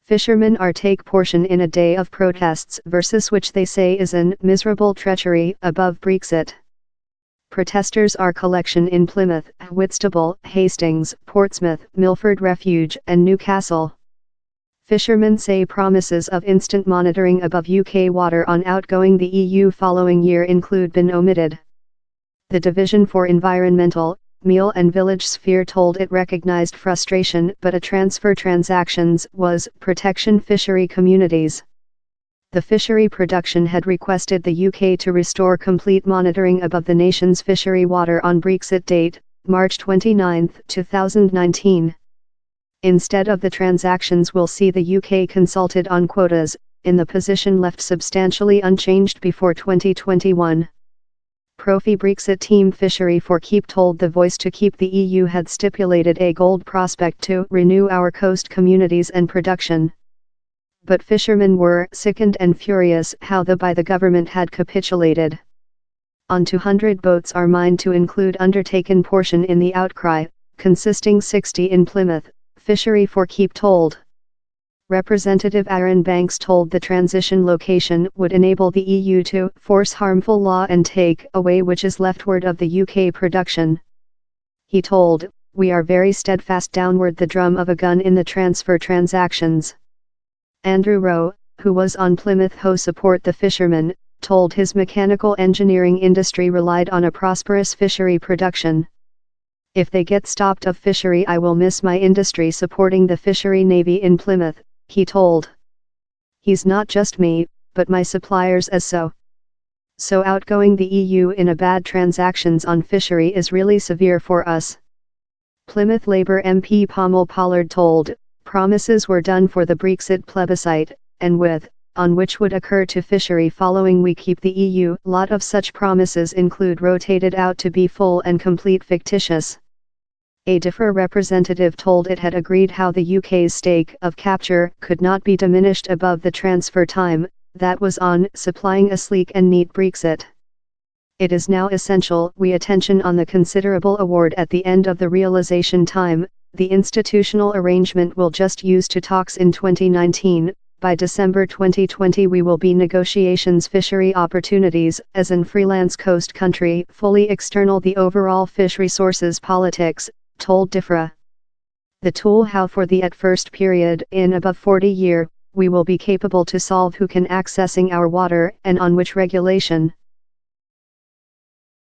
Fishermen are take portion in a day of protests versus which they say is an miserable treachery above Brexit. Protesters are collection in Plymouth, Whitstable, Hastings, Portsmouth, Milford Refuge and Newcastle. Fishermen say promises of instant monitoring above UK water on outgoing the EU following year include been omitted. The Division for Environmental, Meal and Village Sphere told it recognized frustration but a transfer transactions was protection fishery communities. The fishery production had requested the UK to restore complete monitoring above the nation's fishery water on Brexit date, March 29, 2019. Instead of the transactions will see the UK consulted on quotas, in the position left substantially unchanged before 2021. Pro-Brexit team Fishery for Keep told The Voice to keep the EU had stipulated a gold prospect to renew our coast communities and production. But fishermen were sickened and furious how the government had capitulated. On 200 boats are mined to include undertaken portion in the Outcry, consisting 60 in Plymouth, Fishery for Keep told. Representative Aaron Banks told the transition location would enable the EU to force harmful law and take away which is leftward of the UK production. He told, "We are very steadfast downward the drum of a gun in the transfer transactions." Andrew Rowe, who was on Plymouth Hoe support the fishermen, told his mechanical engineering industry relied on a prosperous fishery production. "If they get stopped of fishery I will miss my industry supporting the fishery navy in Plymouth," he told. "He's not just me, but my suppliers as so. So outgoing the EU in a bad transactions on fishery is really severe for us." Plymouth Labour MP Pamal Pollard told, promises were done for the Brexit plebiscite, and on which would occur to fishery following we keep the EU. Lot of such promises include rotated out to be full and complete fictitious. A differ representative told it had agreed how the UK's stake of capture could not be diminished above the transfer time, that was on supplying a sleek and neat Brexit. "It is now essential we attention on the considerable award at the end of the realisation time. The institutional arrangement will just use to talks in 2019, by December 2020 we will be negotiations fishery opportunities as an freelance coast country fully external the overall fish resources politics," told DIFRA. "The tool how for the at first period in above 40 year, we will be capable to solve who can accessing our water and on which regulation."